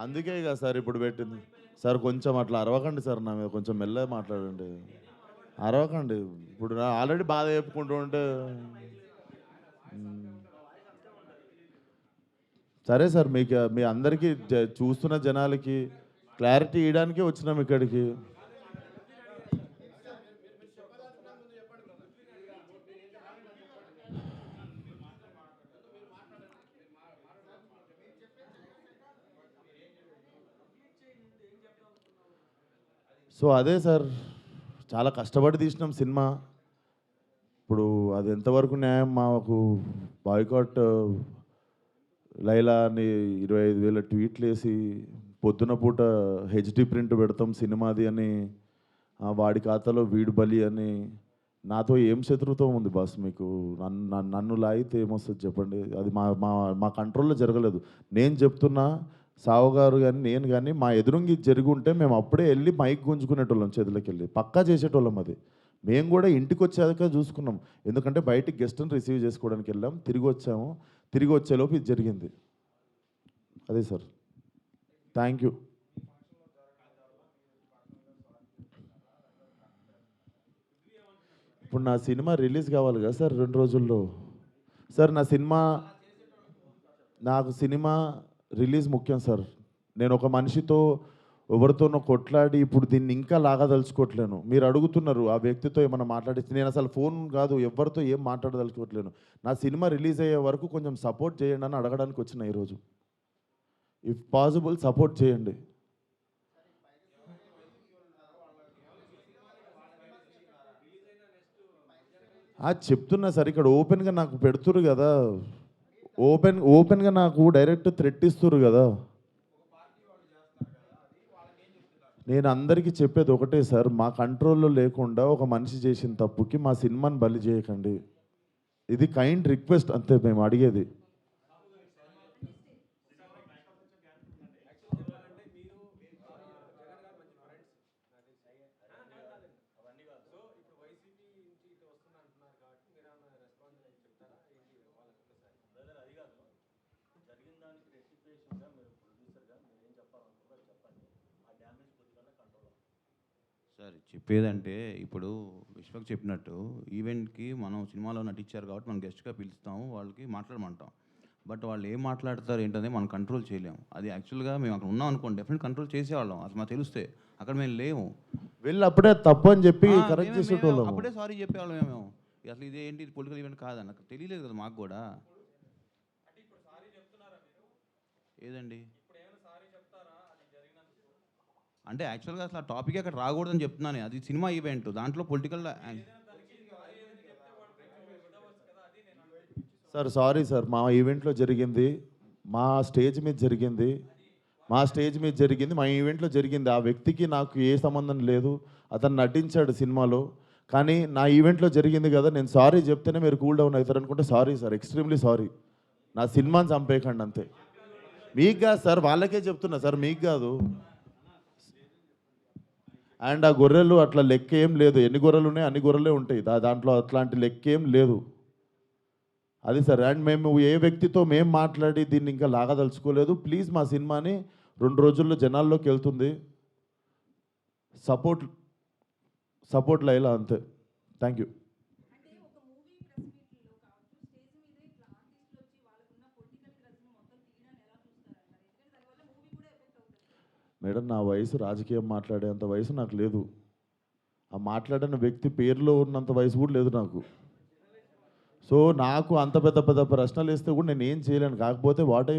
అందుకే కదా సార్ ఇప్పుడు పెట్టింది. సార్ కొంచెం అట్లా అరవకండి సార్, నా మీద కొంచెం మెల్లగా మాట్లాడండి. అరవకండి. ఇప్పుడు నా ఆల్రెడీ బాధ చెప్పుకుంటూ ఉంటే సరే సార్, మీకు మీ అందరికీ చూస్తున్న జనాలకి క్లారిటీ ఇవ్వడానికే వచ్చినాం ఇక్కడికి. సో అదే సార్, చాలా కష్టపడి తీసినాం సినిమా. ఇప్పుడు అది ఎంతవరకు న్యాయం? మాకు బాయ్కాట్ లైలా అని 25,000 ట్వీట్లు వేసి పొద్దున పూట హెచ్డి ప్రింట్ పెడతాం సినిమాది అని, వాడి ఖాతాలో వీడు బలి అని. నాతో ఏం శత్రుత్వం ఉంది బాస్ మీకు? నన్ను లాగితే ఏమొస్తుంది చెప్పండి? అది మా మా మా కంట్రోల్లో జరగలేదు. నేను చెప్తున్నా, సావు గారు కానీ నేను కానీ మా ఎదురుంగి జరిగి ఉంటే మేము అప్పుడే వెళ్ళి మైక్ గుంజుకునేటోళ్ళం, చేతులకి వెళ్ళి పక్కా చేసేటోళ్ళం. అది మేము కూడా ఇంటికి వచ్చాక చూసుకున్నాం. ఎందుకంటే బయటికి గెస్ట్ని రిసీవ్ చేసుకోవడానికి వెళ్ళాం, తిరిగి వచ్చాము. తిరిగి వచ్చేలోపు ఇది జరిగింది. అదే సార్. Thank you. ఇప్పుడు నా సినిమా రిలీజ్ కావాలి కదా సార్ 2 రోజుల్లో. సార్ నాకు సినిమా రిలీజ్ ముఖ్యం సార్. నేను ఒక మనిషితో ఎవరితోనో కొట్లాడి ఇప్పుడు దీన్ని ఇంకా లాగదలుచుకోవట్లేను. మీరు అడుగుతున్నారు ఆ వ్యక్తితో ఏమైనా మాట్లాడి, నేను అసలు ఫోన్ కాదు ఎవరితో ఏం మాట్లాడదలుచుకోవట్లేను. నా సినిమా రిలీజ్ అయ్యే వరకు కొంచెం సపోర్ట్ చేయండి అని అడగడానికి వచ్చిన ఈరోజు. ఇఫ్ పాసిబుల్ సపోర్ట్ చేయండి. చెప్తున్నా సార్, ఇక్కడ ఓపెన్గా నాకు పెడుతురు కదా, ఓపెన్గా నాకు డైరెక్ట్ థ్రెట్ ఇస్తురు కదా. నేను అందరికీ చెప్పేది ఒకటే సార్, మా కంట్రోల్లో లేకుండా ఒక మనిషి చేసిన తప్పుకి మా సినిమాని బలి చేయకండి. ఇది కైండ్ రిక్వెస్ట్ అంతే మేము అడిగేది. సార్ చెప్పేదంటే, ఇప్పుడు విశ్వక్ చెప్పినట్టు ఈవెంట్కి మనం సినిమాలో నటించారు కాబట్టి మనం గెస్ట్గా పిలుస్తాము, వాళ్ళకి మాట్లాడమంటాం. బట్ వాళ్ళు ఏం మాట్లాడతారు ఏంటనే మనం కంట్రోల్ చేయలేము. అది యాక్చువల్గా మేము అక్కడ ఉన్నాం అనుకోండి, డెఫినెట్ కంట్రోల్ చేసేవాళ్ళం. అసలు మాకు తెలిస్తే అక్కడ మేము లేము. వెళ్ళి అప్పుడే తప్పు అని చెప్పి కరెక్ట్ చేసేటోళ్ళం. అప్పుడే సారీ చెప్పేవాళ్ళం మేము. అసలు ఇదేంటి పొలిటికల్ ఈవెంట్ కాదని నాకు తెలియలేదు కదా మాకు కూడా. ఏదండి అంటే యాక్చువల్గా అసలు ఆ టాపిక్ అక్కడ రాకూడదని చెప్తున్నాను. అది సినిమా ఈవెంట్, దాంట్లో పొలిటికల్. సార్ సారీ సార్, మా ఈవెంట్లో జరిగింది, మా స్టేజ్ మీద జరిగింది, మా ఈవెంట్లో జరిగింది. ఆ వ్యక్తికి నాకు ఏ సంబంధం లేదు. అతను నటించాడు సినిమాలో, కానీ నా ఈవెంట్లో జరిగింది కదా, నేను సారీ చెప్తేనే మీరు కూల్ డౌన్ అవుతారు అనుకుంటే సారీ సార్, ఎక్స్ట్రీమ్లీ సారీ. నా సినిమాని చంపేయకండి అంతే. మీకు కాదు సార్, వాళ్ళకే చెప్తున్నా సార్, మీకు కాదు. అండ్ ఆ గొర్రెలు అట్లా లెక్క ఏం లేదు. ఎన్ని గొర్రెలు ఉన్నాయి అన్ని గొర్రెలే ఉంటాయి, దాంట్లో అట్లాంటి లెక్క ఏం లేదు. అది సార్. అండ్ మేము ఏ వ్యక్తితో మేము మాట్లాడి దీన్ని ఇంకా లాగదలుచుకోలేదు. ప్లీజ్ మా సినిమాని 2 రోజుల్లో జనాల్లోకి వెళ్తుంది. సపోర్ట్ లైలా అంతే. Thank you. మేడం, నా వయసు రాజకీయం మాట్లాడేంత వయసు నాకు లేదు. ఆ మాట్లాడిన వ్యక్తి పేరులో ఉన్నంత వయసు కూడా లేదు నాకు. సో నాకు అంత పెద్ద పెద్ద ప్రశ్నలు వేస్తే కూడా నేను ఏం చేయలేను. కాకపోతే వాట్ ఐ